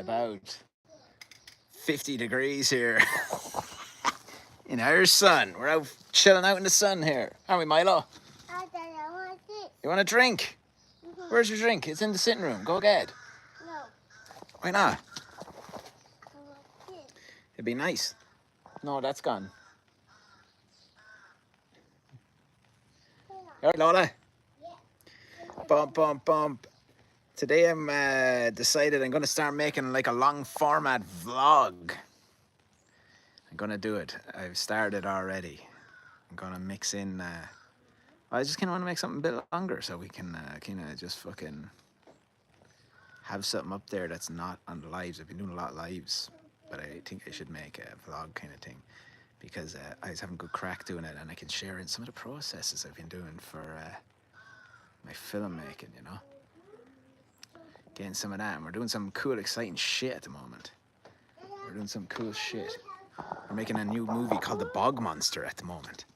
about 50 degrees here in our sun. We're out chilling out in the sun here, aren't we, Milo? You want a drink? Where's your drink? It's in the sitting room. Go get it. No. Why not? It'd be nice. No, that's gone. All right, Lola. Bump, bump, bump. Today I'm decided I'm going to start making like a long format vlog. I'm going to do it. I've started already. I'm going to mix in... I just kind of want to make something a bit longer so we can kind of just fucking have something up there that's not on the lives. I've been doing a lot of lives, but I think I should make a vlog kind of thing because I was having good crack doing it and I can share in some of the processes I've been doing for my filmmaking, you know? Getting some of that, and we're doing some cool, exciting shit at the moment. We're doing some cool shit. We're making a new movie called The Bog Monster at the moment.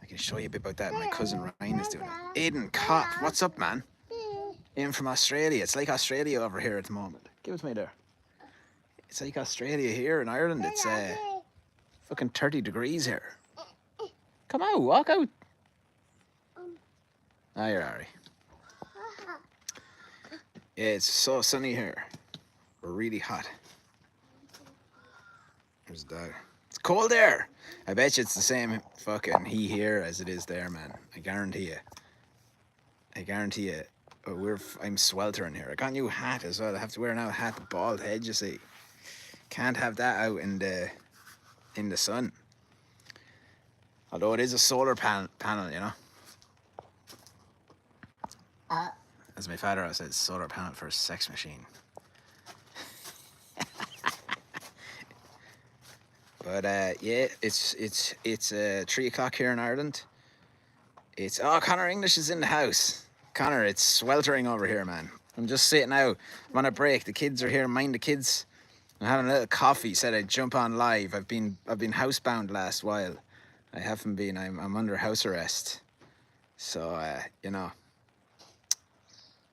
I can show you a bit about that. My cousin Ryan is doing it. Aiden Cop, what's up, man? In from Australia. It's like Australia over here at the moment. Give it to me there. It's like Australia here in Ireland. It's fucking 30 degrees here. Come out, walk out. Ah, you're alright. Yeah, it's so sunny here. We're really hot. There's the dog. It's cold there. I bet you it's the same fucking heat here as it is there, man. I guarantee you. I guarantee you. I'm sweltering here. I got a new hat as well. I have to wear now a hat, bald head, you see. Can't have that out in the sun. Although it is a solar panel, you know. As my father always said, solar panel for a sex machine. But yeah, it's 3 o'clock here in Ireland. Connor English is in the house. Connor, it's sweltering over here, man. I'm just sitting out. I'm on a break. The kids are here. Mind the kids. I'm having a little coffee. Said I'd jump on live. I've been housebound last while. I haven't been. I'm under house arrest. So you know,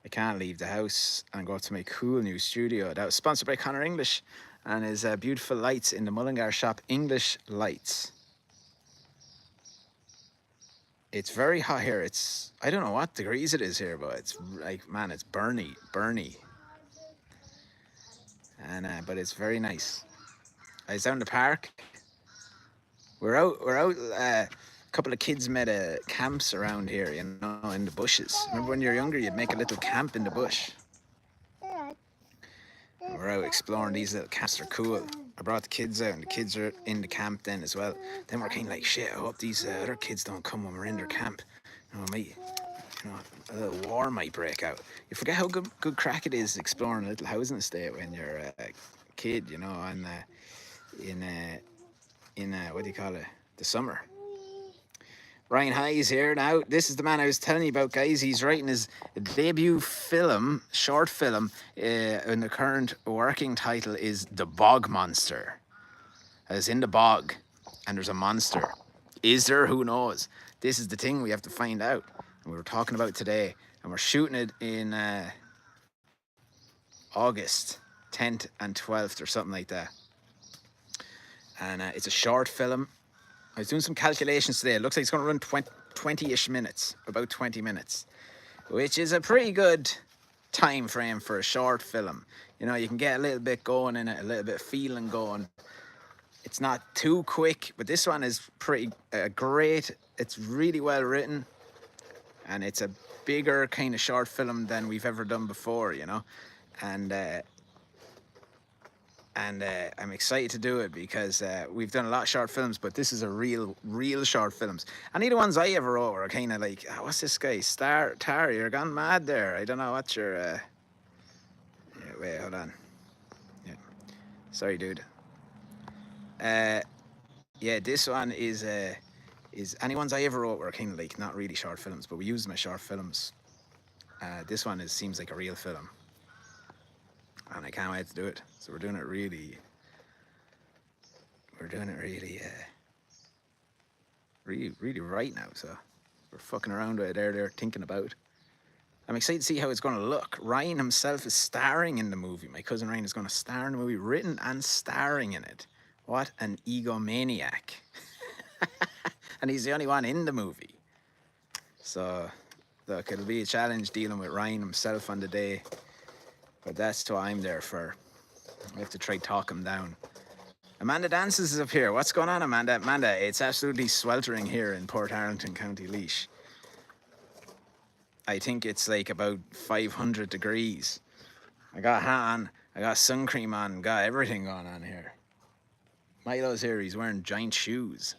I can't leave the house and go to my cool new studio. That was sponsored by Connor English and his beautiful lights in the Mullingar shop, English Lights. It's very hot here. I don't know what degrees it is here, but it's like, man, it's burny. And but it's very nice. I was down the park. We're out. A couple of kids made camps around here, you know, in the bushes. Remember when you were younger, you'd make a little camp in the bush. And we're out exploring these little camps. They're cool. I brought the kids out, and the kids are in the camp then as well. Then we're kind of like, shit, I hope these other kids don't come when we're in their camp. You know, a little war might break out. You forget how good crack it is exploring a little housing estate when you're a kid, you know, and in what do you call it, the summer. Ryan Hayes here now. This is the man I was telling you about, guys. He's writing his debut short film, and the current working title is The Bog Monster. As in the bog, and there's a monster. Is there? Who knows? This is the thing we have to find out. And we were talking about today, and we're shooting it in August 10th and 12th or something like that. And it's a short film. I was doing some calculations today. It looks like it's going to run 20-ish minutes, about 20 minutes, which is a pretty good time frame for a short film. You know, you can get a little bit going in it, a little bit of feeling going. It's not too quick, but this one is pretty great. It's really well written, and it's a bigger kind of short film than we've ever done before, you know. And I'm excited to do it because we've done a lot of short films, but this is a real short films. Any of the ones I ever wrote were kind of like, oh, what's this guy? Tar, you're gone mad there. I don't know what your... Yeah, wait, hold on. Yeah. Sorry, dude. Yeah, this one is any ones I ever wrote were kind of like not really short films, but we use them as short films. This one seems like a real film. And I can't wait to do it. So we're doing it really, really right now. So we're fucking around with it there, thinking about. I'm excited to see how it's going to look. Ryan himself is starring in the movie. My cousin Ryan is going to star in the movie, written and starring in it. What an egomaniac. And he's the only one in the movie. So, look, it'll be a challenge dealing with Ryan himself on the day. But that's what I'm there for. I have to try talk him down. Amanda Dances is up here. What's going on, Amanda? Amanda, it's absolutely sweltering here in Port Arlington, County Laois. I think it's like about 500 degrees. I got a hat on, I got sun cream on, got everything going on here. Milo's here, he's wearing giant shoes.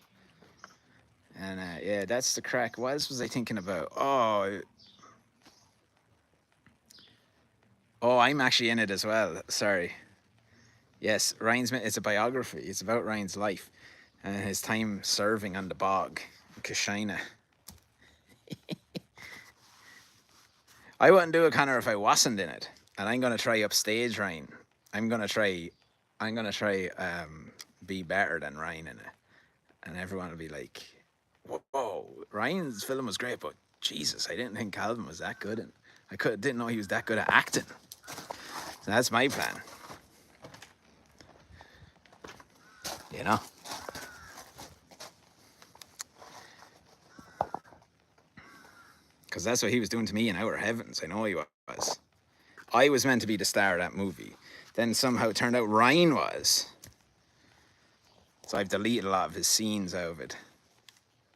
And yeah, that's the crack. What else was I thinking about? Oh, I'm actually in it as well. Sorry. Yes, it's a biography. It's about Ryan's life and his time serving on the bog in Kashina. I wouldn't do it, Connor, if I wasn't in it. And I'm gonna try upstage Ryan. I'm gonna try be better than Ryan in it. And everyone will be like, whoa, Ryan's film was great, but Jesus, I didn't think Calvin was that good, and didn't know he was that good at acting. So that's my plan. You know? Because that's what he was doing to me in Outer Heavens. I know he was. I was meant to be the star of that movie. Then somehow it turned out Ryan was. So I've deleted a lot of his scenes out of it.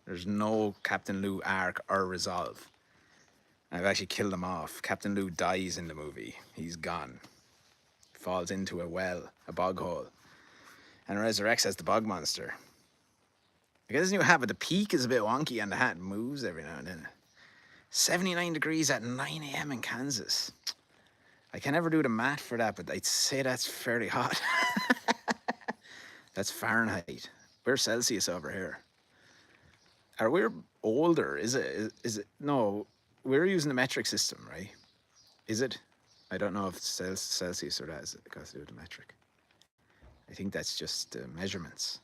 There's no Captain Lou arc or resolve. I've actually killed him off. Captain Lou dies in the movie. He's gone. Falls into a well, a bog hole, and resurrects as the bog monster. I guess his new hat, but the peak is a bit wonky and the hat moves every now and then. 79 degrees at 9 a.m. in Kansas. I can never do the math for that, but I'd say that's fairly hot. That's Fahrenheit. We're Celsius over here. Are we older? Is it? No, we're using the metric system, right? Is it? I don't know if it's Celsius or that. Is it got to do with the metric? I think that's just measurements.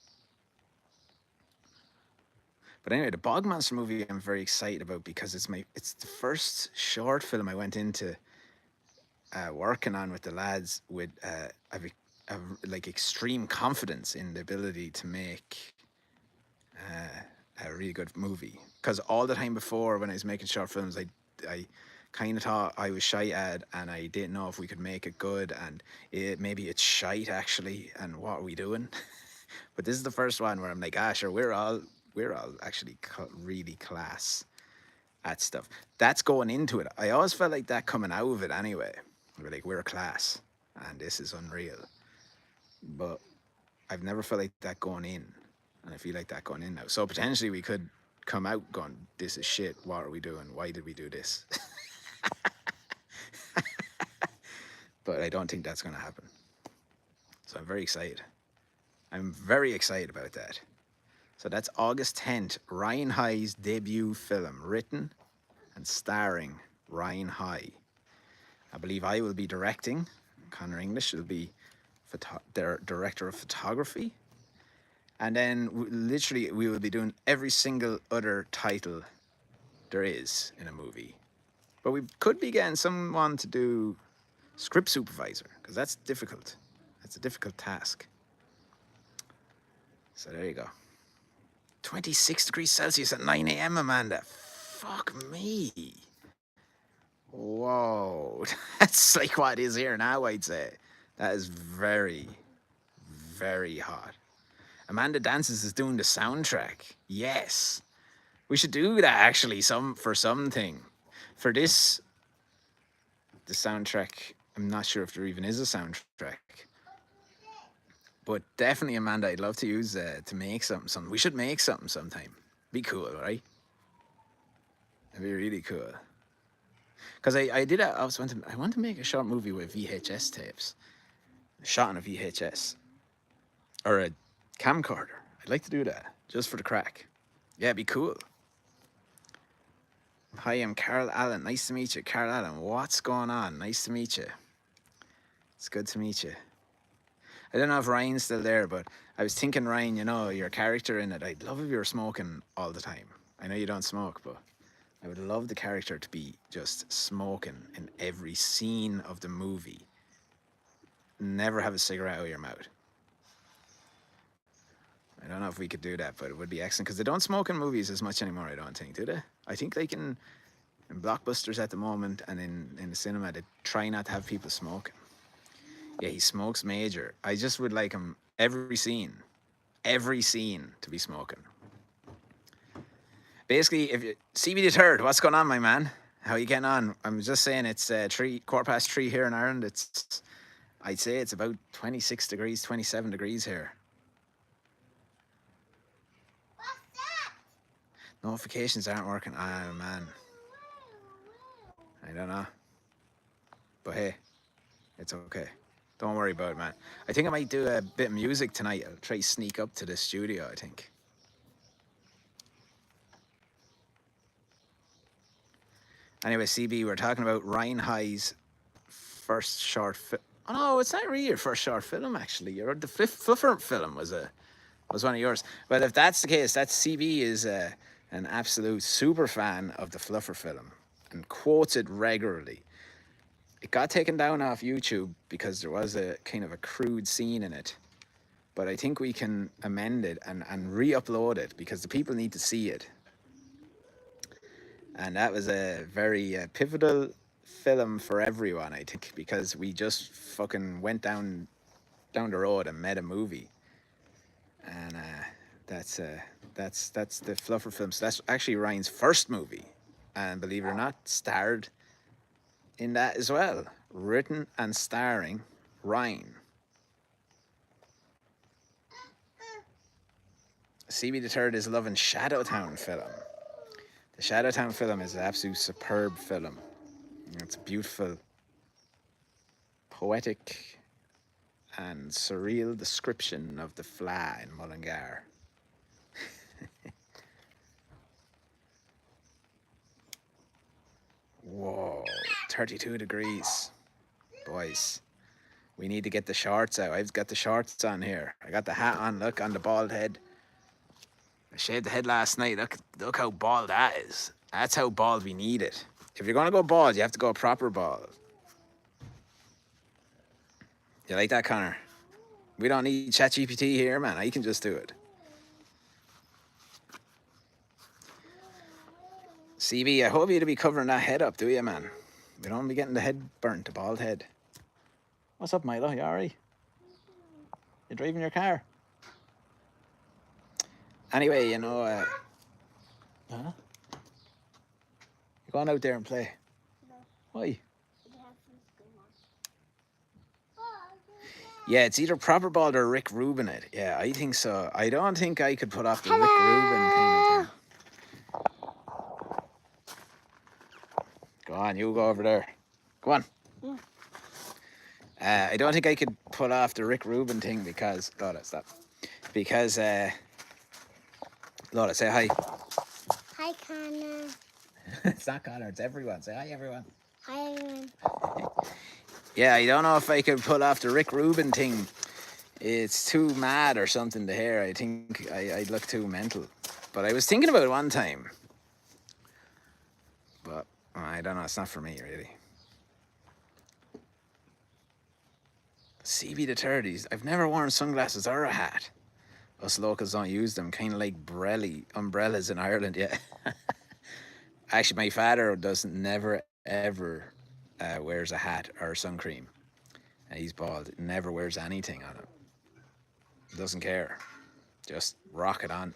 But anyway, the Bog Monster movie I'm very excited about because it's the first short film I went into working on with the lads with like extreme confidence in the ability to make a really good movie. Because all the time before when I was making short films, I kind of thought I was shite at, and I didn't know if we could make it good, and maybe it's shite actually, and what are we doing? But this is the first one where I'm like, sure, we're all actually really class at stuff. That's going into it. I always felt like that coming out of it anyway. We're like, we're a class, and this is unreal. But I've never felt like that going in, and I feel like that going in now. So potentially we could come out going, this is shit. What are we doing? Why did we do this? But I don't think that's going to happen. So I'm very excited. I'm very excited about that. So that's August 10th, Ryan High's debut film, written and starring Ryan High. I believe I will be directing. Connor English will be director of photography. And then literally we will be doing every single other title there is in a movie. But we could be getting someone to do script supervisor, because that's difficult. That's a difficult task. So there you go. 26 degrees Celsius at 9 a.m., Amanda. Fuck me. Whoa. That's like what it is here now, I'd say. That is very, very hot. Amanda Dances is doing the soundtrack. Yes. We should do that actually for something. For this, the soundtrack, I'm not sure if there even is a soundtrack. But definitely, Amanda, I'd love to use to make something. We should make something sometime. Be cool, right? It'd be really cool. Because I want to make a short movie with VHS tapes. Shot on a VHS. Or a camcorder. I'd like to do that. Just for the crack. Yeah, it'd be cool. Hi, I'm Carl Allen. Nice to meet you. Carl Allen, what's going on? Nice to meet you. It's good to meet you. I don't know if Ryan's still there, but I was thinking, Ryan, your character in it, I'd love if you were smoking all the time. I know you don't smoke, but I would love the character to be just smoking in every scene of the movie. Never have a cigarette out of your mouth. I don't know if we could do that, but it would be excellent because they don't smoke in movies as much anymore, I don't think, do they? I think they can, in blockbusters at the moment and in the cinema, they try not to have people smoking. Yeah, he smokes major. I just would like him every scene to be smoking. Basically, if you CB the third, what's going on, my man? How you getting on? I'm just saying it's 3:15 here in Ireland. I'd say it's about 26 degrees, 27 degrees here. What's that? Notifications aren't working. Ah, man. I don't know. But hey, it's okay. Don't worry about it, man. I think I might do a bit of music tonight. I'll try to sneak up to the studio, I think. Anyway, CB, we're talking about Ryan High's first short film. Oh no, it's not really your first short film, actually. The Fluffer film was one of yours. Well, if that's the case, that CB is an absolute super fan of the Fluffer film and quotes it regularly. It got taken down off YouTube because there was a kind of a crude scene in it. But I think we can amend it and re-upload it because the people need to see it. And that was a very pivotal film for everyone, I think, because we just fucking went down the road and made a movie. And that's the Fluffer film. So that's actually Ryan's first movie. And believe it or not, starred in that as well. Written and starring Ryan. CB the Third is loving Shadowtown film. The Shadowtown film is an absolute superb film. It's a beautiful, poetic, and surreal description of the Fleadh in Mullingar. Whoa, 32 degrees. Boys, we need to get the shorts out. I've got the shorts on here. I got the hat on, look, on the bald head. I shaved the head last night. Look how bald that is. That's how bald we need it. If you're going to go bald, you have to go proper bald. You like that, Connor? We don't need ChatGPT here, man. I can just do it. CB, I hope you'd be covering that head up, do you, man? We don't be getting the head burnt, the bald head. What's up, Milo? You alright? You driving your car? Anyway, you know, you're going out there and play. No. Why? We have some school on. Yeah, it's either proper bald or Rick Rubin it. Yeah, I think so. I don't think I could put off the Rick Rubin kind of thing. Go on, you go over there. Go on. Yeah. I don't think I could pull off the Rick Rubin thing because... Lola, stop. Because... Lola, say hi. Hi, Connor. It's not Connor, it's everyone. Say hi, everyone. Hi, everyone. Yeah, I don't know if I could pull off the Rick Rubin thing. It's too mad or something to hear. I think I'd look too mental. But I was thinking about it one time. But I don't know, it's not for me, really. CB the 30s. I've never worn sunglasses or a hat. Us locals don't use them, kind of like umbrellas in Ireland, yeah. Actually, my father never, ever wears a hat or sun cream. He's bald, never wears anything on it. Doesn't care. Just rock it on.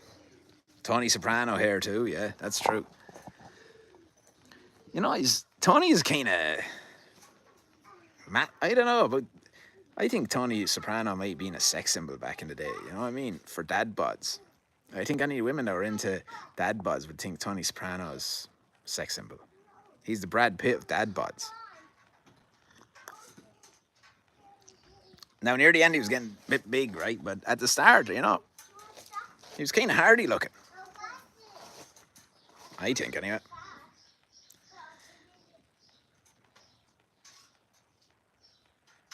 Tony Soprano hair too, yeah, that's true. You know, Tony is kind of... I don't know, but I think Tony Soprano might have been a sex symbol back in the day, you know what I mean? For dad bods. I think any women that were into dad bods would think Tony Soprano's a sex symbol. He's the Brad Pitt of dad bods. Now, near the end, he was getting a bit big, right? But at the start, you know, he was kind of hardy looking. I think, anyway.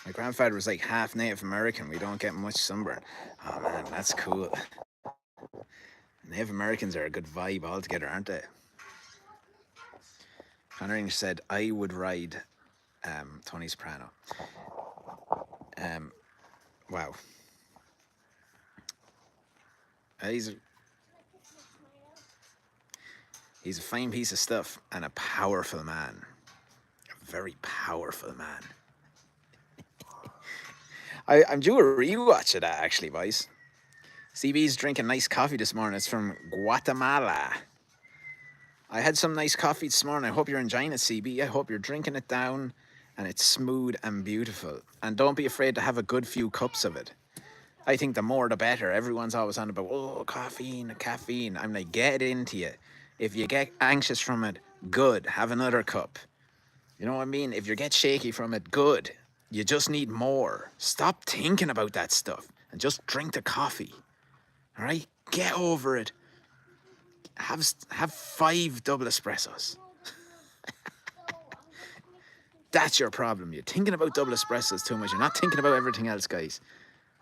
My grandfather was like half Native American. We don't get much sunburn. Oh man, that's cool. Native Americans are a good vibe altogether, aren't they? Connor English said, I would ride Tony Soprano. Wow. He's a fine piece of stuff and a powerful man. A very powerful man. I'm due a rewatch of that, actually, boys. CB's drinking nice coffee this morning. It's from Guatemala. I had some nice coffee this morning. I hope you're enjoying it, CB. I hope you're drinking it down and it's smooth and beautiful. And don't be afraid to have a good few cups of it. I think the more the better. Everyone's always on about, oh, caffeine. I'm like, get it into you. If you get anxious from it, good. Have another cup. You know what I mean? If you get shaky from it, good. You just need more. Stop thinking about that stuff and just drink the coffee. All right? Get over it. Have 5 double espressos. That's your problem. You're thinking about double espressos too much. You're not thinking about everything else, guys.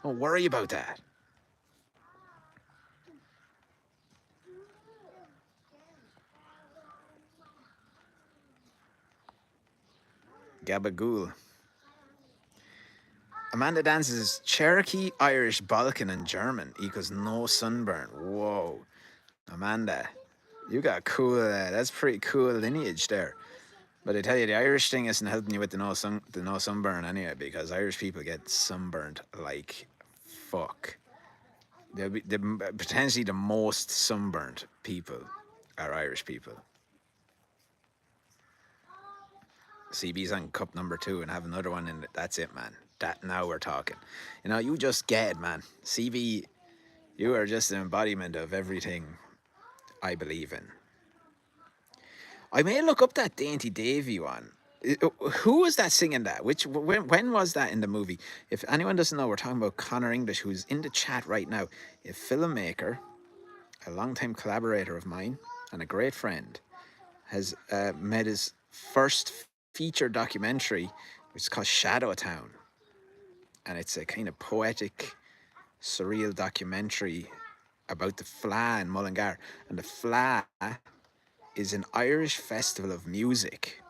Don't worry about that. Gabagool. Amanda dances Cherokee, Irish, Balkan, and German equals no sunburn. Whoa. Amanda, you got cool, that's pretty cool lineage there. But I tell you, the Irish thing isn't helping you with the no sunburn anyway, because Irish people get sunburned like fuck. They're potentially the most sunburned people are Irish people. CB's on cup number 2 and have another one in it. That's it, man. That now we're talking. You know, you just get it, man. CB, you are just an embodiment of everything I believe in. I may look up that Dainty Davy one. Who was that singing that? When was that in the movie? If anyone doesn't know, we're talking about Connor English, who's in the chat right now. A filmmaker, a longtime collaborator of mine, and a great friend, has made his first feature documentary, which is called Shadow Town. And it's a kind of poetic, surreal documentary about the Fleadh in Mullingar. And the Fleadh is an Irish festival of music,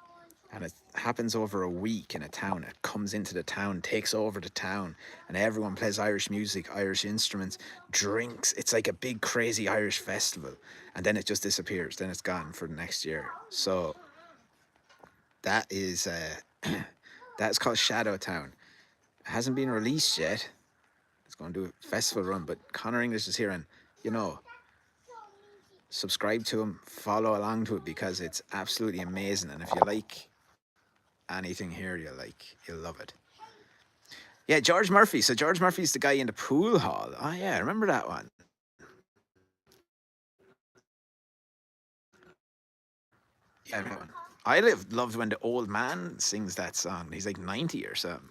and it happens over a week in a town. It comes into the town, takes over the town, and everyone plays Irish music, Irish instruments, drinks. It's like a big crazy Irish festival, and then it just disappears. Then it's gone for the next year. So that is that's called Shadow Town. It hasn't been released yet. It's going to do a festival run, but Connor English is here, and you know, subscribe to him, follow along to it, because it's absolutely amazing. And if you like anything here, you'll love it. Yeah, George Murphy. So George Murphy's the guy in the pool hall. Oh yeah, I remember that one. Yeah, that one. I loved when the old man sings that song. He's like 90 or something.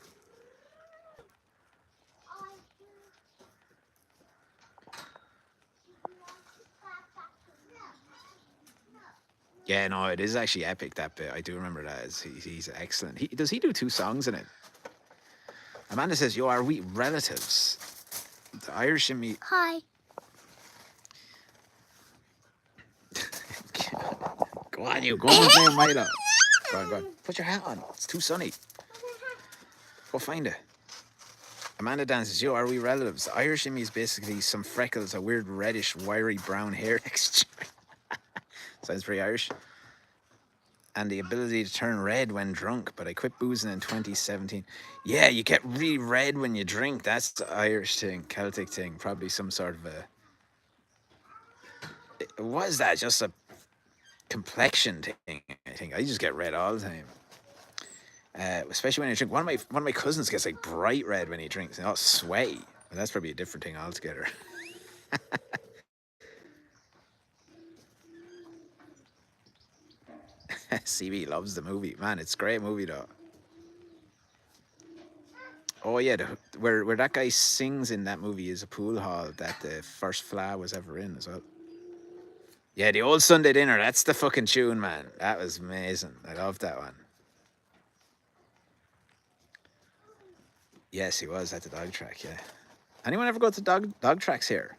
Yeah, no, it is actually epic, that bit. I do remember that. He's excellent. Does he do 2 songs in it? Amanda says, yo, are we relatives? The Irish in me. Hi. Go on, you. Go on and play a Milo. Go on. Put your hat on. It's too sunny. Go find it. Amanda dances, yo, are we relatives? The Irish in me is basically some freckles, a weird reddish, wiry brown hair texture. Sounds pretty Irish. And the ability to turn red when drunk, but I quit boozing in 2017. Yeah, you get really red when you drink. That's the Irish thing, Celtic thing. Probably some sort of what is that? Just a complexion thing, I think. I just get red all the time. Especially when I drink. One of my cousins gets like bright red when he drinks, and all sweaty. But that's probably a different thing altogether. CB loves the movie. Man, it's a great movie though. Oh yeah, where that guy sings in that movie is a pool hall that the first Fleadh was ever in as well. Yeah, the old Sunday dinner, that's the fucking tune, man. That was amazing. I loved that one. Yes, he was at the dog track, yeah. Anyone ever go to dog tracks here?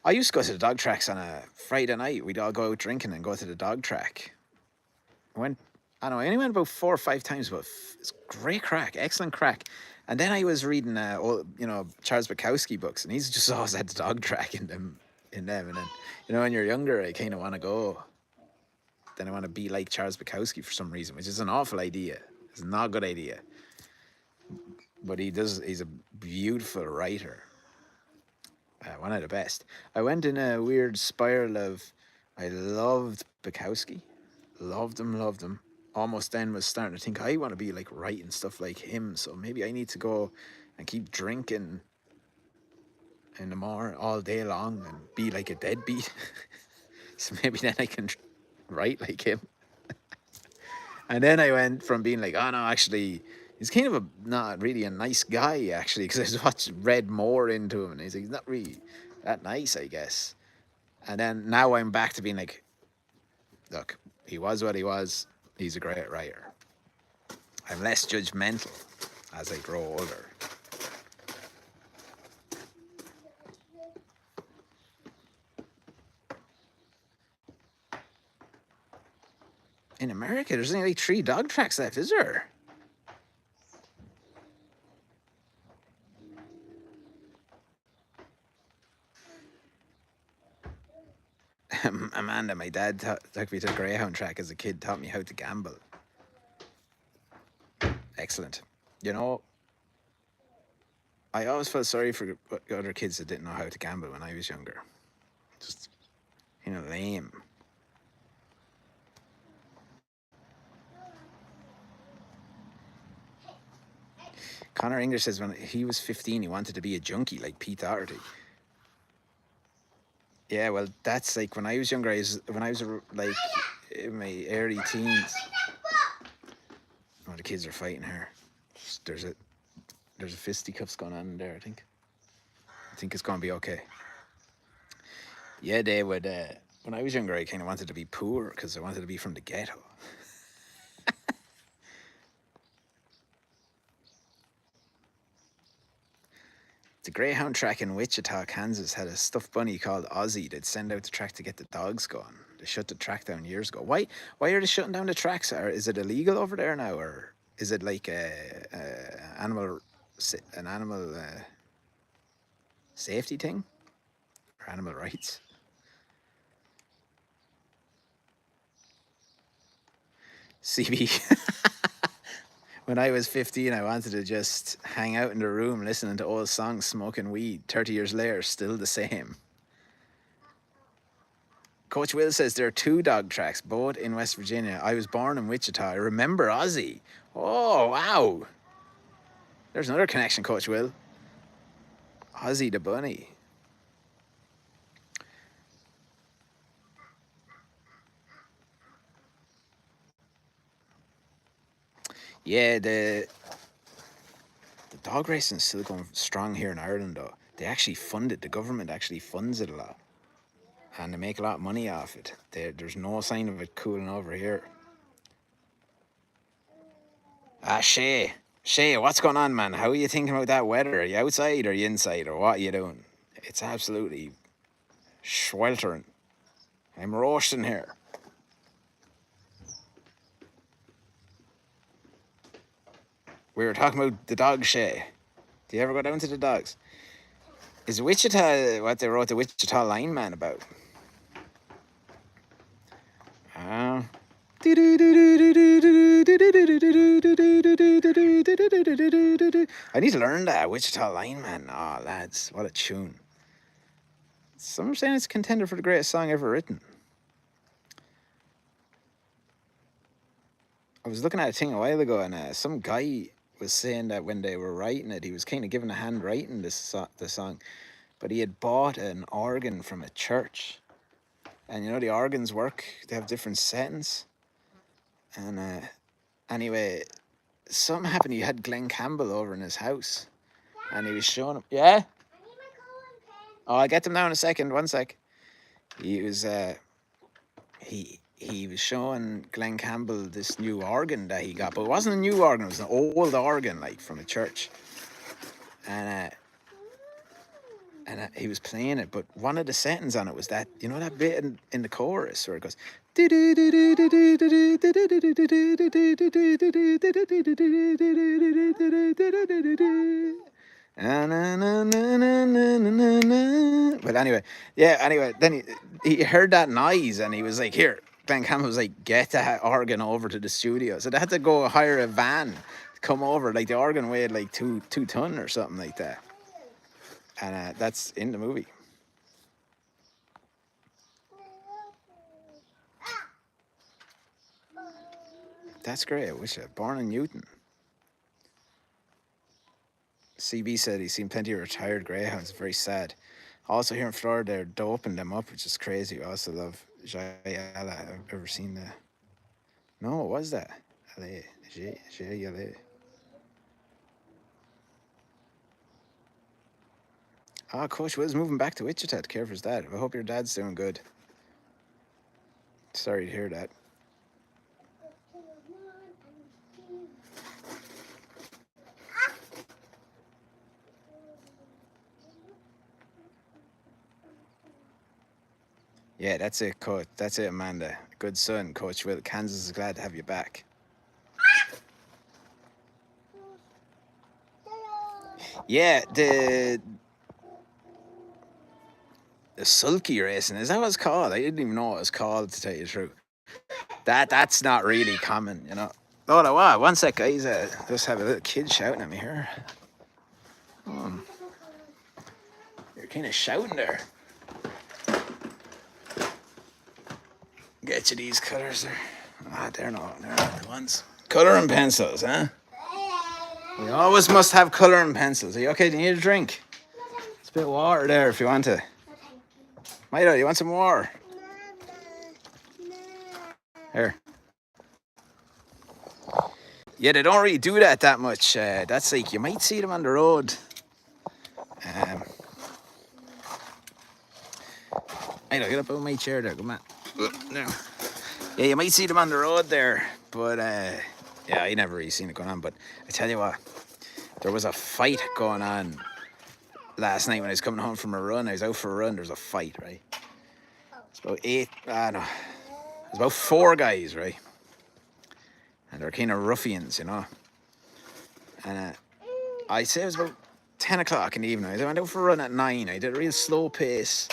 I used to go to the dog tracks on a Friday night. We'd all go out drinking and go to the dog track. Went, I don't know, I only went about 4 or 5 times, but it's great crack, excellent crack. And then I was reading, all, Charles Bukowski books, and he's just always had the dog track in them. And then, when you're younger, I kind of want to go. Then I want to be like Charles Bukowski for some reason, which is an awful idea. It's not a good idea. But he's a beautiful writer. One of the best. I went in a weird spiral of, I loved Bukowski. Loved him. Almost then was starting to think I want to be like writing stuff like him. So maybe I need to go and keep drinking in the morning all day long and be like a deadbeat. So maybe then I can write like him. And then I went from being like, oh no, actually, he's kind of not really a nice guy, actually, because I read more into him, and he's not really that nice, I guess. And then now I'm back to being like, look, he was what he was. He's a great writer. I'm less judgmental as I grow older. In America, there's only like 3 dog tracks left, is there? Amanda, my dad took me to the Greyhound track as a kid, taught me how to gamble. Excellent. I always felt sorry for other kids that didn't know how to gamble when I was younger. Just, lame. Connor English says when he was 15, he wanted to be a junkie like Pete Doherty. Yeah, well, that's like when I was younger. When I was like in my early teens. Oh, the kids are fighting here. There's a fisticuffs going on in there. I think it's gonna be okay. Yeah, they would. When I was younger, I kind of wanted to be poor because I wanted to be from the ghetto. The Greyhound track in Wichita, Kansas had a stuffed bunny called Ozzy. They'd send out the track to get the dogs going. They shut the track down years ago. Why are they shutting down the tracks? Or is it illegal over there now? Or is it like an animal safety thing? Or animal rights? CB. When I was 15, I wanted to just hang out in the room listening to old songs, smoking weed. 30 years later, still the same. Coach Will says there are 2 dog tracks, both in West Virginia. I was born in Wichita. I remember Ozzy. Oh, wow. There's another connection, Coach Will. Ozzy the bunny. Yeah, the dog racing is still going strong here in Ireland, though. They actually fund it. The government actually funds it a lot. And they make a lot of money off it. There's no sign of it cooling over here. Shay, what's going on, man? How are you thinking about that weather? Are you outside or are you inside or what are you doing? It's absolutely sweltering. I'm roasting here. We were talking about the dog, Shay. Do you ever go down to the dogs? Is Wichita what they wrote the Wichita lineman about? I need to learn that Wichita lineman. Oh, lads, what a tune. Some are saying it's a contender for the greatest song ever written. I was looking at a thing a while ago, and some guy was saying that when they were writing it, he was kind of given a hand writing the song, but he had bought an organ from a church. And the organs work, they have different settings. And anyway, something happened. He had Glenn Campbell over in his house, and he was showing him. Yeah? Oh, I'll get them now in a second. 1 sec. He was he was showing Glenn Campbell this new organ that he got, but it wasn't a new organ. It was an old organ, like from a church. And he was playing it, but one of the settings on it was that that bit in the chorus where it goes But anyway, yeah, anyway, then he heard that noise and he was like, here. Ben Campbell was like, get that organ over to the studio. So they had to go hire a van to come over. Like the organ weighed like two ton or something like that. And that's in the movie. That's great. I wish born in Newton. CB said he's seen plenty of retired greyhounds. Very sad. Also here in Florida, they're doping them up, which is crazy. I also love Shite. I've ever seen that. No, what was that? Shite. Ah, Coach Will's moving back to Wichita to care for his dad. I hope your dad's doing good. Sorry to hear that. Yeah, that's it, Coach. That's it, Amanda. Good son, Coach Will. Kansas is glad to have you back. Yeah, the sulky racing, is that what it's called? I didn't even know what it was called, to tell you the truth. That's not really common, you know. Oh, no, wow. One sec, guys. Just have a little kid shouting at me here. You're kind of shouting there. Get you these colors there. Ah, they're not the ones. Color and pencils, huh? We always must have color and pencils. Are you okay? Do you need a drink? It's a bit of water there if you want to. Mito, you want some water? Here. Yeah, they don't really do that much. That's like, you might see them on the road. Mito, get up on my chair there. Come on. No. Yeah, you might see them on the road there. But, yeah, I never really seen it going on. But I tell you what, there was a fight going on last night when I was coming home from a run. I was out for a run. There was a fight, right? It's about 4 guys, right? And they're kind of ruffians, you know. And I'd say it was about 10 o'clock in the evening. I went out for a run at 9. I did a real slow pace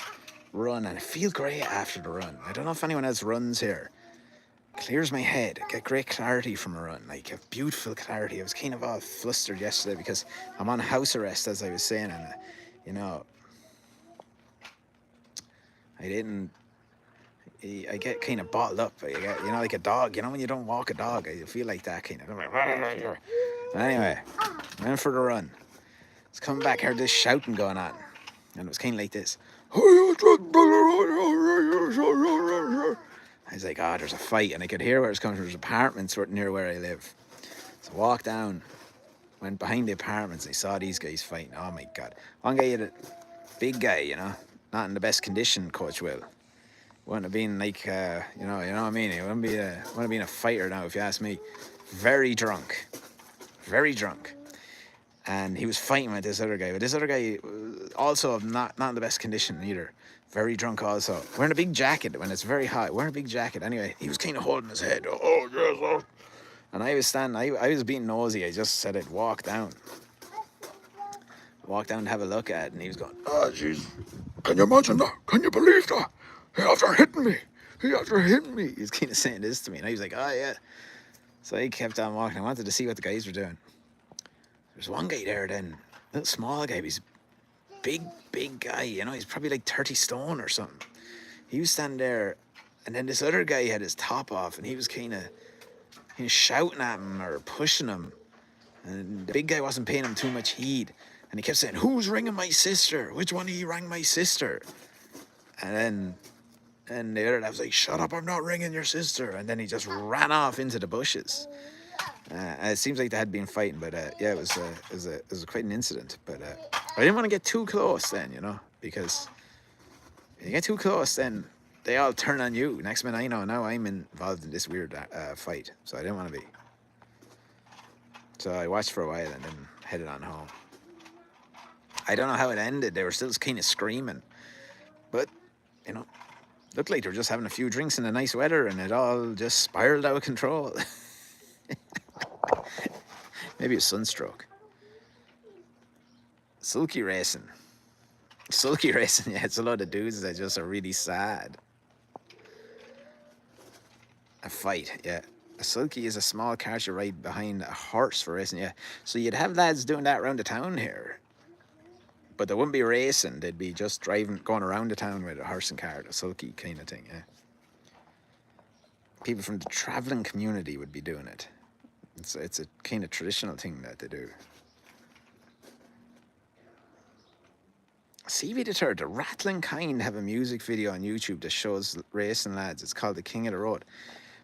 run and I feel great after the run. I don't know if anyone else runs here. Clears my head. I get great clarity from a run, like a beautiful clarity. I was kind of all flustered yesterday because I'm on house arrest, as I was saying, and you know, I get kind of bottled up. I get, you know, like a dog. You know when you don't walk a dog, I feel like that kind of. Anyway, I went for the run. It's coming back, heard this shouting going on, and it was kind of like this. I was like, oh, there's a fight, and I could hear where it's coming from. There's apartments near where I live. So I walked down, went behind the apartments, I saw these guys fighting. Oh my God. One guy had a big guy, you know, not in the best condition, Coach Will. Wouldn't have been like, you know what I mean? He wouldn't have been a fighter now, if you ask me. Very drunk. And he was fighting with this other guy. But this other guy, also not in the best condition either. Very drunk also. Wearing a big jacket when it's very hot. Wearing a big jacket. Anyway, he was kind of holding his head. Oh, yes, oh. And I was standing, I was being nosy. I just said I'd walk down. Walk down to have a look at it. And he was going, oh, jeez. Can you imagine that? Can you believe that? After hitting me. He was kind of saying this to me. And I was like, oh, yeah. So I kept on walking. I wanted to see what the guys were doing. There's one guy there then. A little small guy. He's big guy, you know, he's probably like 30 stone or something. He was standing there, and then this other guy had his top off, and he was kind of shouting at him or pushing him, and the big guy wasn't paying him too much heed, and he kept saying, who's ringing my sister? Which one of you rang my sister? And the other guy was like, shut up, I'm not ringing your sister. And then he just ran off into the bushes. It seems like they had been fighting, but yeah, it was quite an incident. But I didn't want to get too close then, you know, because if you get too close, then they all turn on you. Next minute I know, now I'm involved in this weird fight, so I didn't want to be. So I watched for a while and then headed on home. I don't know how it ended. They were still kind of screaming, but you know, Looked like they were just having a few drinks in the nice weather and it all just spiraled out of control. Maybe it's sunstroke. Sulky racing. Sulky racing, yeah, it's a lot of dudes that just are really sad. A fight, yeah. A sulky is a small cart you ride behind a horse for racing, yeah. So you'd have lads doing that around the town here. But they wouldn't be racing, they'd be just driving, going around the town with a horse and cart, a sulky kind of thing, yeah. People from the travelling community would be doing it. It's a kind of traditional thing that they do. CV the Third, the Rattling Kind have a music video on YouTube that shows racing lads. It's called The King of the Road.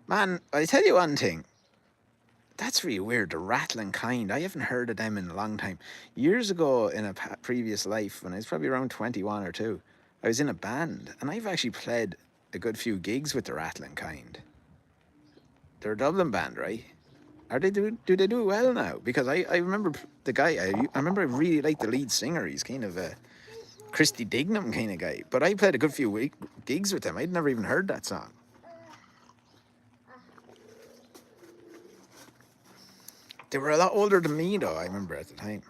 Man, I tell you one thing. That's really weird, the Rattling Kind. I haven't heard of them in a long time. Years ago in a previous life, when I was probably around 21 or 2, I was in a band, and I've actually played a good few gigs with the Rattling Kind. They're a Dublin band, right? Are they do they do well now? Because I remember the guy, I remember I really liked the lead singer. He's kind of a Christy Dignam kind of guy. But I played a good few gigs with them. I'd never even heard that song. They were a lot older than me, though, I remember at the time.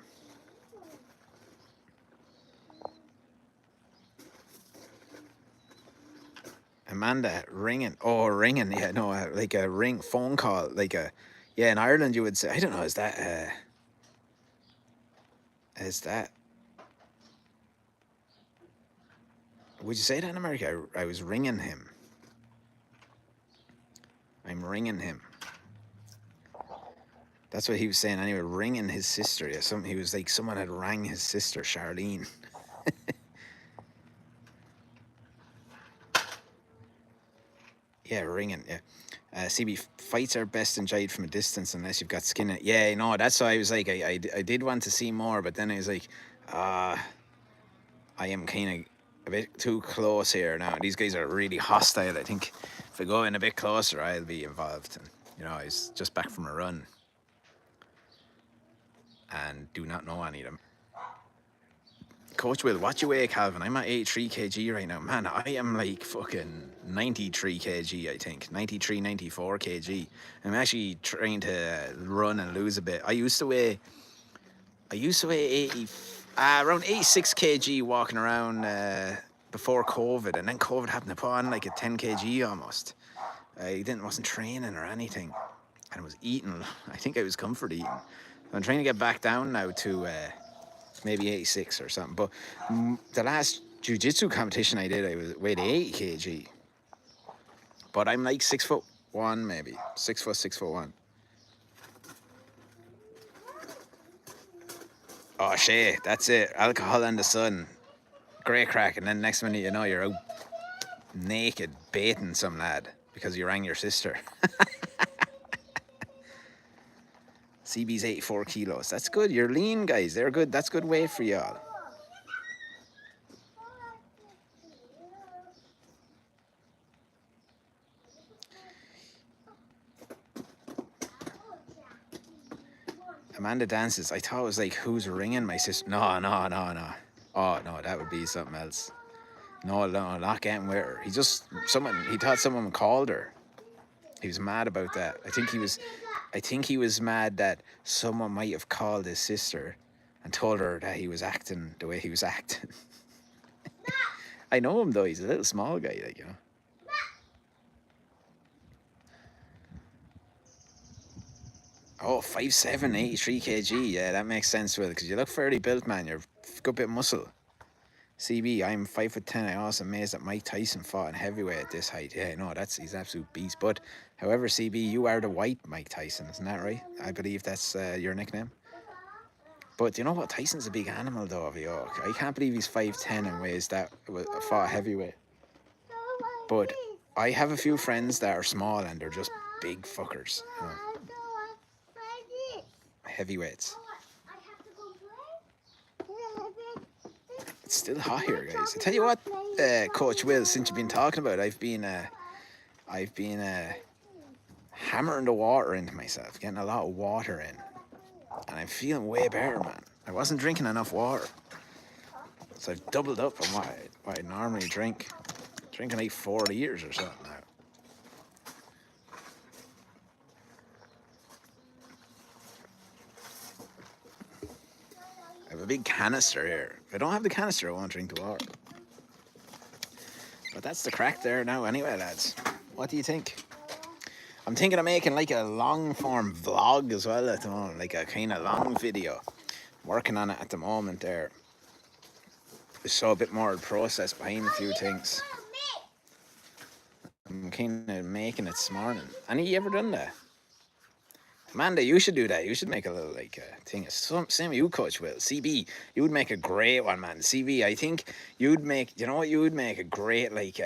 Amanda, ringing. Oh, ringing. Yeah, no, like a ring phone call. Like a, yeah, in Ireland you would say, I don't know, is that, would you say that in America? I was ringing him. I'm ringing him. That's what he was saying anyway, ringing his sister. Yeah, he was like, someone had rang his sister, Charlene. Yeah, ringing, yeah. CB, fights are best enjoyed from a distance unless you've got skin in it. Yeah, no, that's why I was like, I did want to see more, but then I was like, I am kind of a bit too close here now. These guys are really hostile. I think if I go in a bit closer, I'll be involved. And, you know, I was just back from a run and do not know any of them. Coach Will, what you weigh, Calvin? I'm at 83 kg right now. Man, I am like fucking 93 kg, I think. 93, 94 kg. I'm actually trying to run and lose a bit. I used to weigh 80, around 86 kg walking around before COVID. And then COVID happened to put on like a 10 kg almost. I wasn't training or anything. And I was eating. I think I was comfort eating. I'm trying to get back down now to maybe 86 or something. But the last jiu-jitsu competition I did, I weighed 80 kg. But I'm like 6'1", maybe 6'1". Oh shit, that's it. Alcohol and the sun, great crack. And then next minute you know you're out naked baiting some lad because you rang your sister. CB's 84 kilos. That's good. You're lean, guys. They're good. That's good weight for y'all. Amanda dances. I thought it was like, who's ringing my sister? No. Oh, no, that would be something else. No, not getting with her. He thought someone called her. He was mad about that. I think he was mad that someone might have called his sister and told her that he was acting the way he was acting. I know him though, he's a little small guy, like, you know. Oh, 5'7", 83 kg. Yeah, that makes sense, Will, because you look fairly built, man. You're a good bit of muscle. CB, I'm 5'10". I was amazed that Mike Tyson fought in heavyweight at this height. Yeah, no, he's an absolute beast. But, however, CB, you are the white Mike Tyson, isn't that right? I believe that's your nickname. But you know what? Tyson's a big animal, though, of York. I can't believe he's 5'10" and weighs that, fought heavyweight. But I have a few friends that are small and they're just big fuckers. You know? Heavyweights. It's still hot here, guys. I tell you what, Coach Will, since you've been talking about it, I've been hammering the water into myself, getting a lot of water in, and I'm feeling way better, man. I wasn't drinking enough water, so I've doubled up on what I normally drink. Drinking like 4 litres or something now. I have a big canister here. If I don't have the canister, I won't drink the water. But that's the crack there now anyway, lads. What do you think? I'm thinking of making like a long form vlog as well at the moment, like a kind of long video. Working on it at the moment there. I saw a bit more process behind a few things. I'm kind of making it this morning. Any you ever done that? Amanda, you should do that. You should make a little like thing. Same you, Coach Will. CB, you would make a great one, man. CB, I think you'd make. You know what? You would make a great like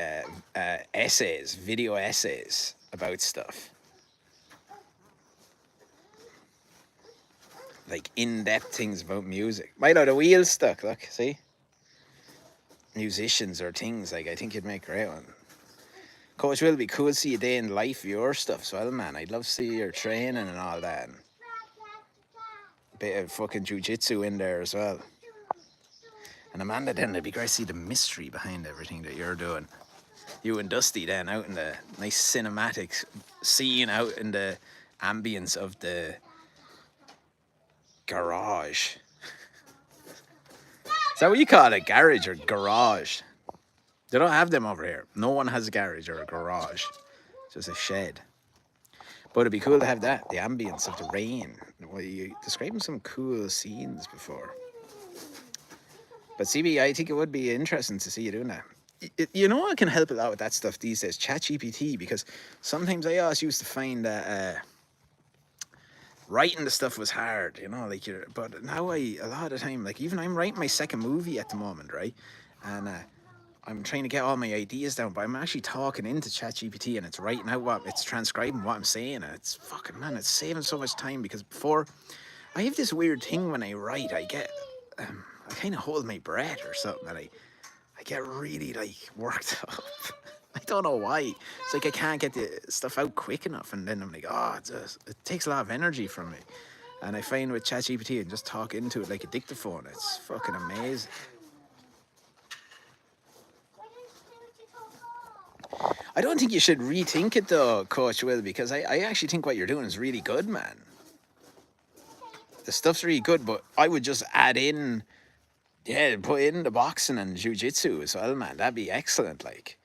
essays, video essays about stuff. Like in-depth things about music. Milo, the wheel's stuck. Look, see. Musicians or things like I think you'd make a great one. Coach Will, be cool to see a day in life of your stuff as well, man. I'd love to see your training and all that. And a bit of fucking jiu-jitsu in there as well. And Amanda, then it'd be great to see the mystery behind everything that you're doing. You and Dusty then out in the nice cinematic scene out in the ambience of the garage. Is that what you call it? Garage or garage? They don't have them over here. No one has a garage or a garage. It's just a shed. But it'd be cool to have that, the ambience of the rain. Well, you describing some cool scenes before. But CB, I think it would be interesting to see you doing that. You know what can help a lot with that stuff these days? ChatGPT, because sometimes I always used to find that writing the stuff was hard, you know, like but now a lot of the time, like even I'm writing my second movie at the moment, right? And I'm trying to get all my ideas down, but I'm actually talking into ChatGPT and it's writing out it's transcribing what I'm saying. And it's fucking, man, it's saving so much time because before, I have this weird thing when I write, I get, I kind of hold my breath or something and I get really like worked up. I don't know why. It's like I can't get the stuff out quick enough and then I'm like, oh, it takes a lot of energy from me. And I find with ChatGPT and just talk into it like a dictaphone, it's fucking amazing. I don't think you should rethink it though, Coach Will, because I actually think what you're doing is really good, man. The stuff's really good, but I would just add in, put in the boxing and jiu-jitsu as well, man. That'd be excellent, like.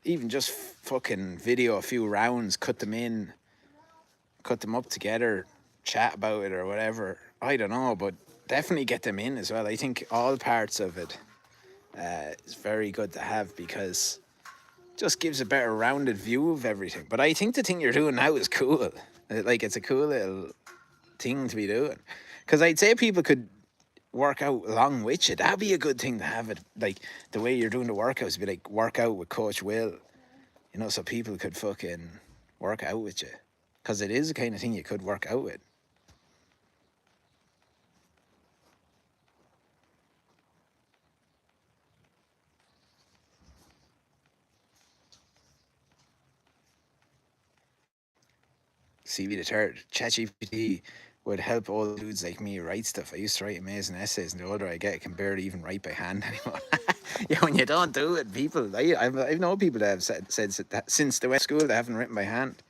Even just fucking video a few rounds, cut them up together, chat about it or whatever. I don't know, but definitely get them in as well. I think all parts of it is very good to have because just gives a better rounded view of everything. But I think the thing you're doing now is cool. Like, it's a cool little thing to be doing. Because I'd say people could work out along with you. That'd be a good thing to have it. Like, the way you're doing the workouts, be like, work out with Coach Will. You know, so people could fucking work out with you. Because it is the kind of thing you could work out with. CB the third, ChatGPT would help old dudes like me write stuff. I used to write amazing essays, and the older I get, I can barely even write by hand anymore. Yeah, when you don't do it, people, I've known people that have said that since they went to school, they haven't written by hand.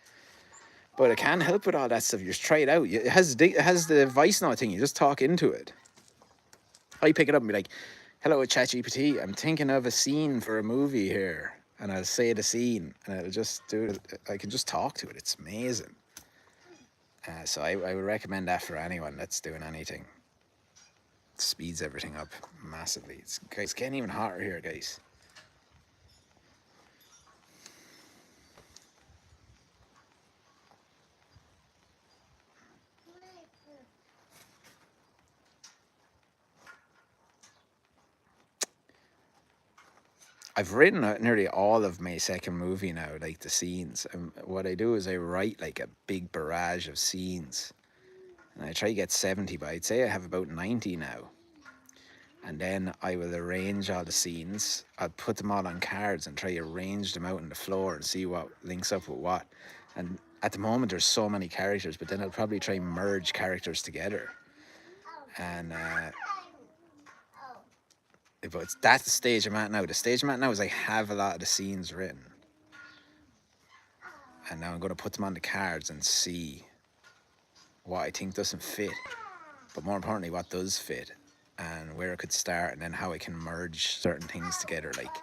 But it can help with all that stuff. You just try it out. It has the voice note thing. You just talk into it. I pick it up and be like, hello, ChatGPT. I'm thinking of a scene for a movie here. And I'll say the scene, and it'll just do it. I can just talk to it. It's amazing. So I would recommend that for anyone that's doing anything. It speeds everything up massively. It's getting even hotter here, guys. I've written nearly all of my second movie now, like the scenes. And what I do is I write like a big barrage of scenes. And I try to get 70, but I'd say I have about 90 now. And then I will arrange all the scenes. I'll put them all on cards and try to arrange them out on the floor and see what links up with what. And at the moment, there's so many characters, but then I'll probably try and merge characters together. And but that's the stage I'm at now. The stage I'm at now is I have a lot of the scenes written. And now I'm going to put them on the cards and see what I think doesn't fit. But more importantly, what does fit and where it could start, and then how I can merge certain things together. Like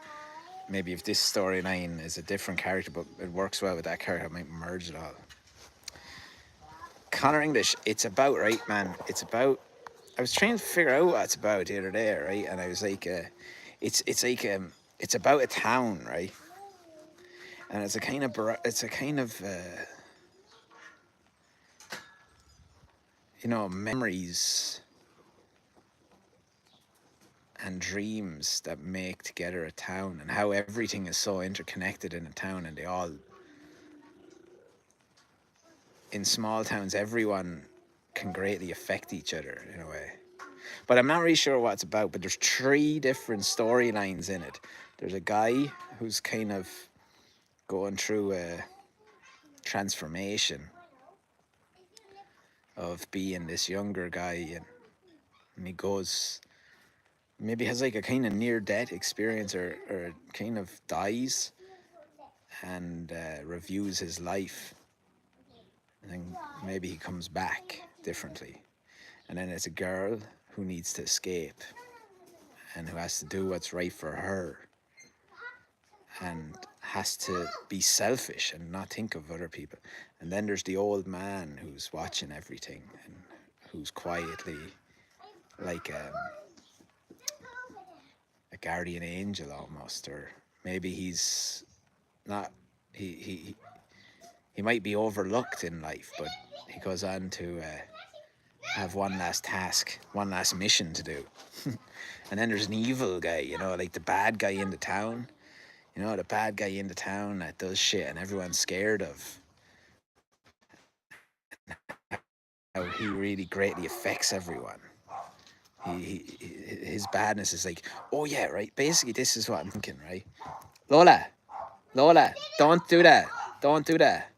maybe if this storyline is a different character, but it works well with that character, I might merge it all. Connor English, it's about, right, man? It's about, I was trying to figure out what it's about the other day, right? And I was like, it's about a town, right? And it's a kind of memories and dreams that make together a town, and how everything is so interconnected in a town, and they all, in small towns, everyone can greatly affect each other in a way. But I'm not really sure what it's about, but there's 3 different storylines in it. There's a guy who's kind of going through a transformation of being this younger guy, and he goes, maybe has like a kind of near-death experience, or kind of dies and reviews his life, and then maybe he comes back differently. And then there's a girl who needs to escape and who has to do what's right for her, and has to be selfish and not think of other people. And then there's the old man who's watching everything, and who's quietly like a guardian angel almost, or maybe he's not. He might be overlooked in life, but he goes on to have one last task, one last mission to do. And then there's an evil guy, like the bad guy in the town. The bad guy in the town that does shit and everyone's scared of. How he really greatly affects everyone. His badness is like, oh yeah, right. Basically, this is what I'm thinking, right? Lola, don't do that. Don't do that.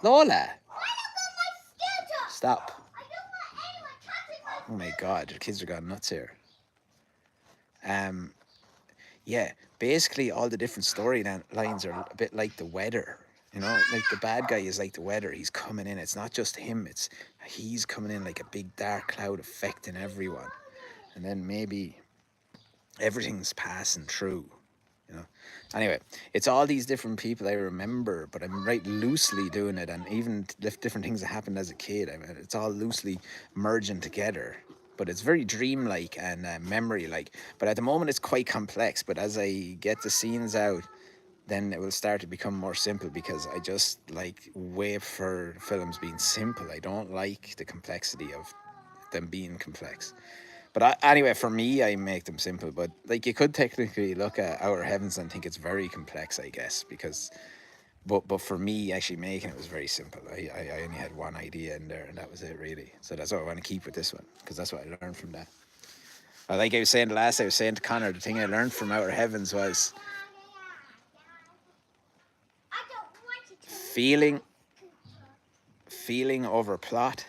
Lola, stop. Oh my God, the kids are going nuts here. Yeah, basically all the different storylines are a bit like the weather. Like the bad guy is like the weather. He's coming in. It's not just him. He's coming in like a big dark cloud affecting everyone. And then maybe everything's passing through. Anyway, it's all these different people I remember, but I'm right loosely doing it, and even different things that happened as a kid. I mean, it's all loosely merging together, but it's very dreamlike and memory-like. But at the moment, it's quite complex. But as I get the scenes out, then it will start to become more simple, because I just like wait for films being simple. I don't like the complexity of them being complex. But anyway, for me, I make them simple. But like, you could technically look at Outer Heavens and think it's very complex, I guess, because. But for me, actually making it was very simple. I only had one idea in there, and that was it, really. So that's what I want to keep with this one, because that's what I learned from that. Like I was saying I was saying to Connor, the thing I learned from Outer Heavens was feeling over plot,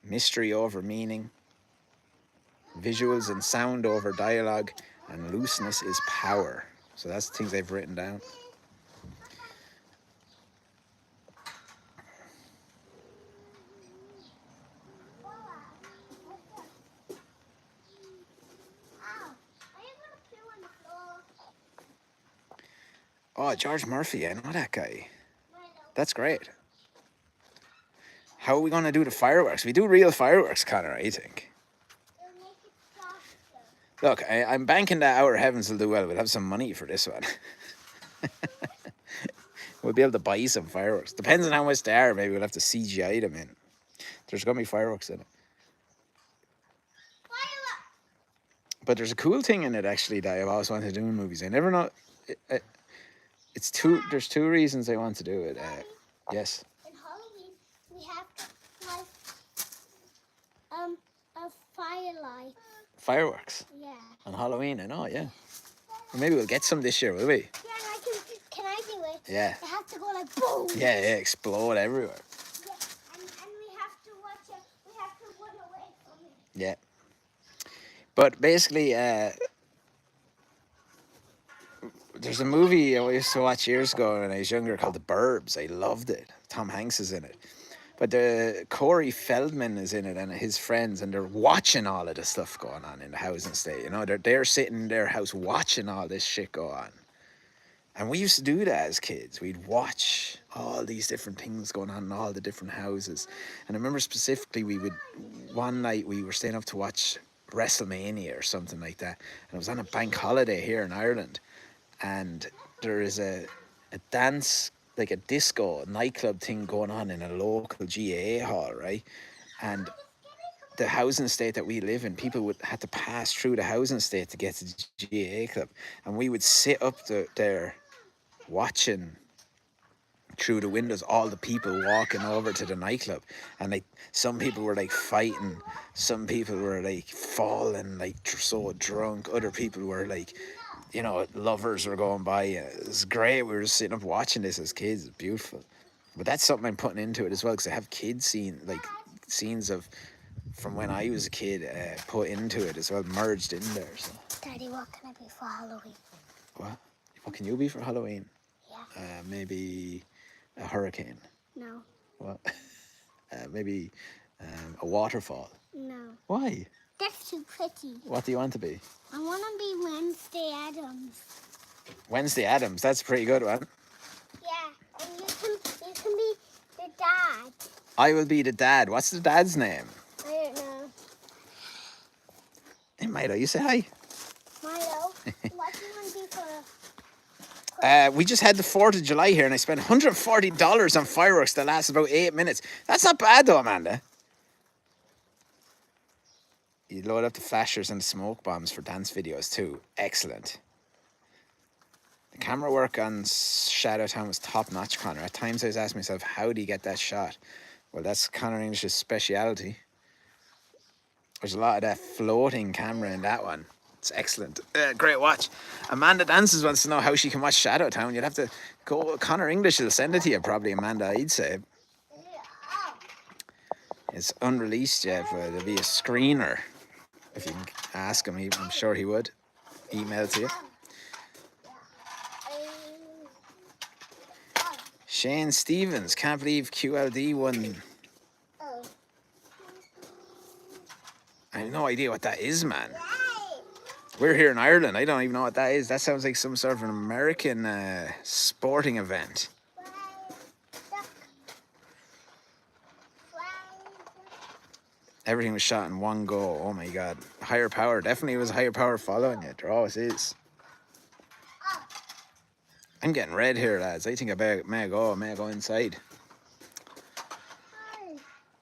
mystery over meaning, visuals and sound over dialogue, and looseness is power. So that's the things I've written down. Oh, George Murphy, I know that guy. That's great. How are we going to do the fireworks? We do real fireworks, Connor, I think. Look, I'm banking that Outer Heavens will do well. We'll have some money for this one. We'll be able to buy some fireworks. Depends on how much they are. Maybe we'll have to CGI them in. There's going to be fireworks in it. But there's a cool thing in it, actually, that I've always wanted to do in movies. I never know. There's 2 reasons I want to do it. Yes. In Halloween, we have like a firelight. Fireworks. Yeah. On Halloween, I know. Yeah. Well, maybe we'll get some this year, will we? Yeah, can I do it? Yeah. It has to go like boom. Yeah, explode everywhere. Yeah, and we have to watch it. We have to run away from it. Yeah. But basically, there's a movie I used to watch years ago when I was younger called The Burbs. I loved it. Tom Hanks is in it. But the Corey Feldman is in it and his friends, and they're watching all of the stuff going on in the housing state. You know, they're sitting in their house watching all this shit go on. And we used to do that as kids. We'd watch all these different things going on in all the different houses. And I remember specifically one night we were staying up to watch WrestleMania or something like that. And it was on a bank holiday here in Ireland. And there is a dance, like a disco, a nightclub thing going on in a local GAA hall, right? And the housing estate that we live in, people would have to pass through the housing estate to get to the GAA club. And we would sit up there watching through the windows all the people walking over to the nightclub, and like some people were like fighting, some people were like falling like so drunk, other people were like, you know, lovers were going by. It was great. We were just sitting up watching this as kids. It's beautiful. But that's something I'm putting into it as well, because I have kids scenes of from when I was a kid put into it as well, merged in there. So Daddy, what can I be for Halloween? what can you be for Halloween? Yeah. Maybe a hurricane. No. What? Maybe a waterfall. No. Why? That's too pretty. What do you want to be? I want to be Wednesday Addams. Wednesday Addams. That's a pretty good one. Yeah, and you can be the dad. I will be the dad. What's the dad's name? I don't know. Hey, Milo, you say hi. Milo, what do you want to be for? We just had the 4th of July here, and I spent $140 on fireworks that lasted about 8 minutes. That's not bad, though, Amanda. You load up the flashers and the smoke bombs for dance videos, too. Excellent. The camera work on Shadowtown was top-notch, Connor. At times I was asking myself, how do you get that shot? Well, that's Connor English's speciality. There's a lot of that floating camera in that one. It's excellent. Great watch. Amanda Dances wants to know how she can watch Shadowtown. You'd have to go. Connor English will send it to you, probably, Amanda, I'd say. It's unreleased yet, but it'll be a screener. If you can ask him, I'm sure he would. Email to you. Shane Stevens, can't believe QLD won. I have no idea what that is, man. We're here in Ireland. I don't even know what that is. That sounds like some sort of an American sporting event. Everything was shot in one go. Oh my God. Higher power. Definitely was a higher power following it. There always is. I'm getting red here, lads. I think I may go inside.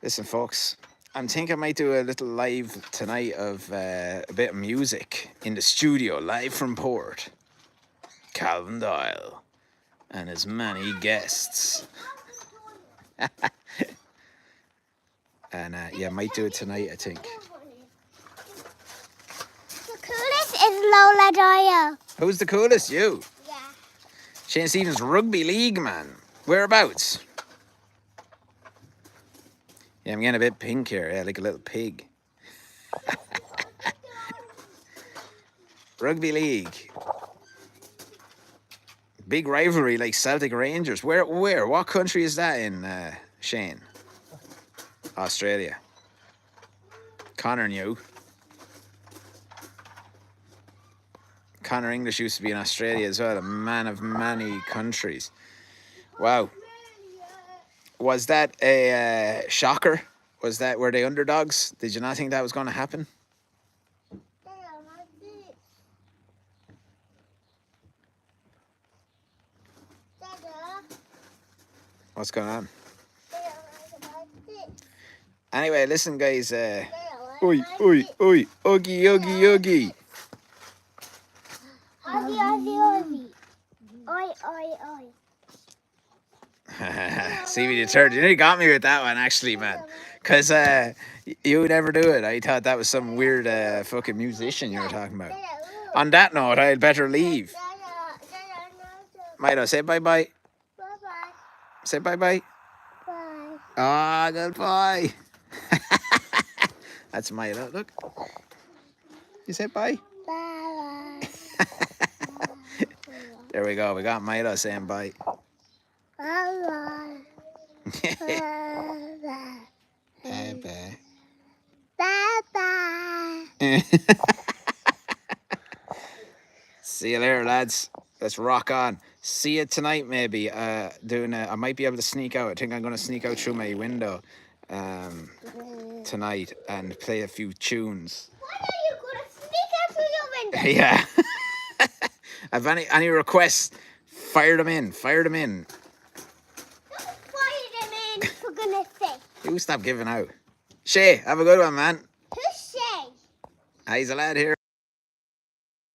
Listen, folks. I think I might do a little live tonight of a bit of music in the studio, live from Port. Calvin Doyle and his many guests. And yeah, might do it tonight, I think. The coolest is Lola Doyle. Who's the coolest? You? Yeah. Shane Stevens, rugby league, man. Whereabouts? Yeah, I'm getting a bit pink here, yeah, like a little pig. Rugby league. Big rivalry like Celtic Rangers. Where? What country is that in, Shane? Australia. Connor knew. Connor English used to be in Australia as well, a man of many countries. Wow. Was that a shocker? Were they underdogs? Did you not think that was going to happen? What's going on? Anyway, listen, guys. Oi, oi, oi, oogie, oogie, oogie. Ozzy. Oi, oi, oi. See me deterred. You nearly got me with that one, actually, man. Because you would never do it. I thought that was some weird fucking musician you were talking about. On that note, I'd better leave. Milo, say bye-bye. Bye-bye. Say bye-bye. Bye. Ah, goodbye. That's Milo. Look. You say bye? Bye. There we go. We got Milo saying bye. Bye. Bye. Bye. See you later, lads. Let's rock on. See you tonight, maybe. I might be able to sneak out. I think I'm going to sneak out through my window tonight and play a few tunes. Why are you going to sneak out through your window? Yeah. Have any requests? Fire them in. Fire them in. Don't fire them in, for goodness sake. You stop giving out. Shay, have a good one, man. Who's Shay? He's a lad here.